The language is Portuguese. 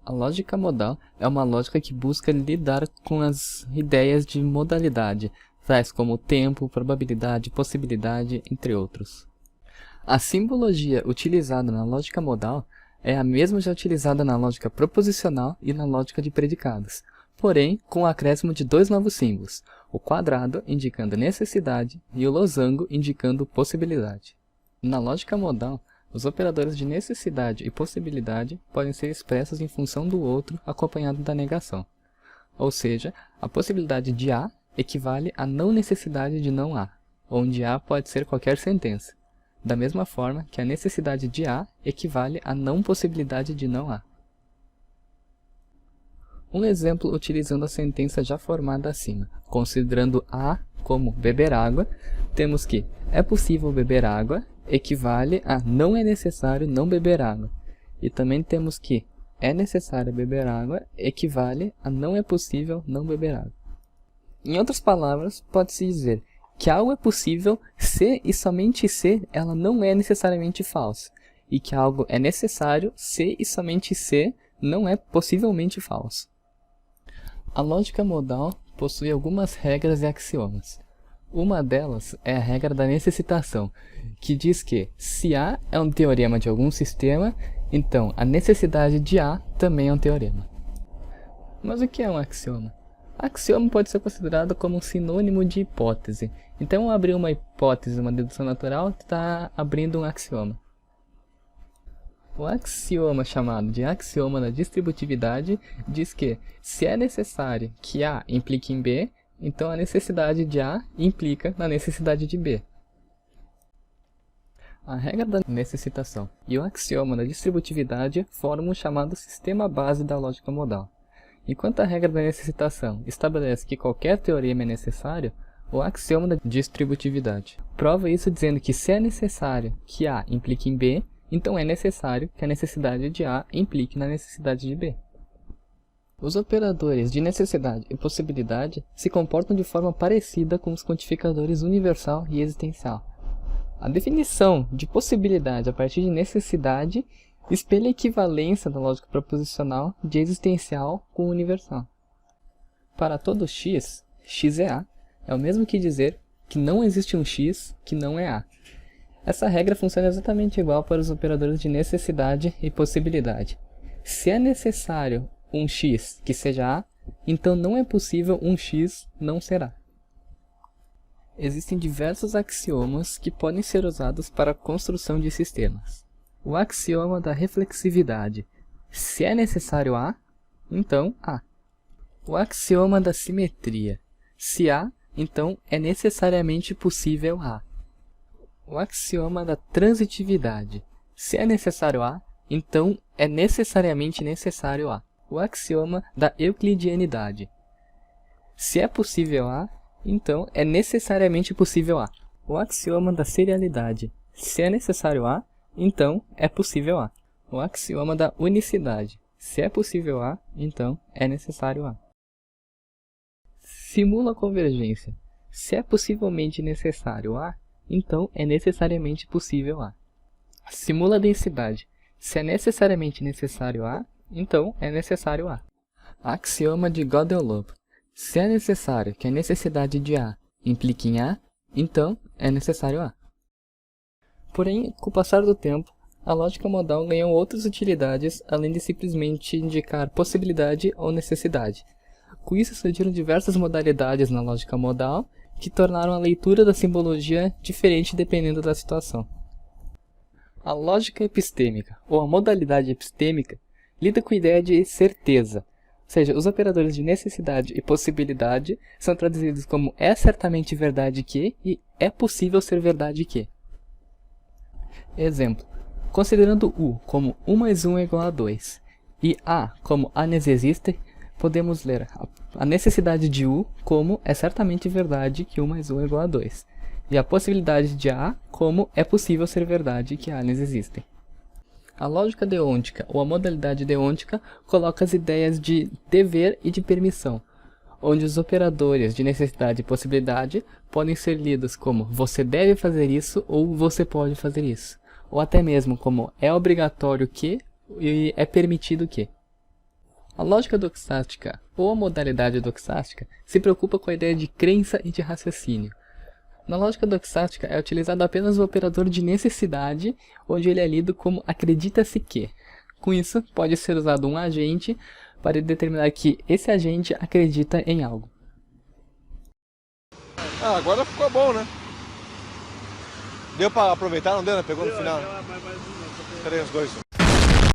A lógica modal é uma lógica que busca lidar com as ideias de modalidade, tais como tempo, probabilidade, possibilidade, entre outros. A simbologia utilizada na lógica modal é a mesma já utilizada na lógica proposicional e na lógica de predicados, porém com o acréscimo de dois novos símbolos, o quadrado indicando necessidade e o losango indicando possibilidade. Na lógica modal, os operadores de necessidade e possibilidade podem ser expressos em função do outro acompanhado da negação. Ou seja, a possibilidade de A equivale à não necessidade de não A, onde A pode ser qualquer sentença. Da mesma forma que a necessidade de A equivale à não possibilidade de não A. Um exemplo utilizando a sentença já formada acima, considerando A como beber água, temos que é possível beber água equivale a não é necessário não beber água. E também temos que é necessário beber água equivale a não é possível não beber água. Em outras palavras, pode-se dizer que algo é possível se e somente se ela não é necessariamente falsa, e que algo é necessário se e somente se não é possivelmente falso. A lógica modal possui algumas regras e axiomas. Uma delas é a regra da necessitação, que diz que se A é um teorema de algum sistema, então a necessidade de A também é um teorema. Mas o que é um axioma? Axioma pode ser considerado como um sinônimo de hipótese. Então, abrir uma hipótese, uma dedução natural, está abrindo um axioma. O axioma chamado de axioma da distributividade diz que se é necessário que A implique em B, então a necessidade de A implica na necessidade de B. A regra da necessitação e o axioma da distributividade formam o chamado sistema base da lógica modal. Enquanto a regra da necessitação estabelece que qualquer teorema é necessário, o axioma da distributividade prova isso dizendo que se é necessário que A implique em B, então é necessário que a necessidade de A implique na necessidade de B. Os operadores de necessidade e possibilidade se comportam de forma parecida com os quantificadores universal e existencial. A definição de possibilidade a partir de necessidade espelha a equivalência da lógica proposicional de existencial com universal. Para todo x, x é A, é o mesmo que dizer que não existe um x que não é A. Essa regra funciona exatamente igual para os operadores de necessidade e possibilidade. Se é necessário um x que seja A, então não é possível um x não ser A. Existem diversos axiomas que podem ser usados para a construção de sistemas. O axioma da reflexividade. Se é necessário A, então A. O axioma da simetria. Se A, então é necessariamente possível A. O axioma da transitividade. Se é necessário A, então é necessariamente necessário A. O axioma da euclidianidade. Se é possível A, então é necessariamente possível A. O axioma da serialidade. Se é necessário A, então é possível A. O axioma da unicidade. Se é possível A, então é necessário A. Simula a convergência. Se é possivelmente necessário A, então é necessariamente possível A. Simula a densidade. Se é necessariamente necessário A, então é necessário A. Axioma de Gödel-Loeb. Se é necessário que a necessidade de A implique em A, então é necessário A. Porém, com o passar do tempo, a lógica modal ganhou outras utilidades além de simplesmente indicar possibilidade ou necessidade. Com isso surgiram diversas modalidades na lógica modal que tornaram a leitura da simbologia diferente dependendo da situação. A lógica epistêmica, ou a modalidade epistêmica, lida com a ideia de certeza, ou seja, os operadores de necessidade e possibilidade são traduzidos como é certamente verdade que e é possível ser verdade que. Exemplo, considerando U como 1 mais 1 é igual a 2 e A como A nes existe, podemos ler a necessidade de U como é certamente verdade que 1 mais 1 é igual a 2 e a possibilidade de A como é possível ser verdade que A nes existem. A lógica deôntica, ou a modalidade deôntica, coloca as ideias de dever e de permissão, onde os operadores de necessidade e possibilidade podem ser lidos como você deve fazer isso ou você pode fazer isso, ou até mesmo como é obrigatório que e é permitido que. A lógica doxástica, ou a modalidade doxástica, se preocupa com a ideia de crença e de raciocínio. Na lógica doxástica é utilizado apenas o operador de necessidade, onde ele é lido como acredita-se que. Com isso, pode ser usado um agente para determinar que esse agente acredita em algo. Ah, agora ficou bom, né? Deu pra aproveitar, não deu, né? Pegou no final. Peraí, os dois.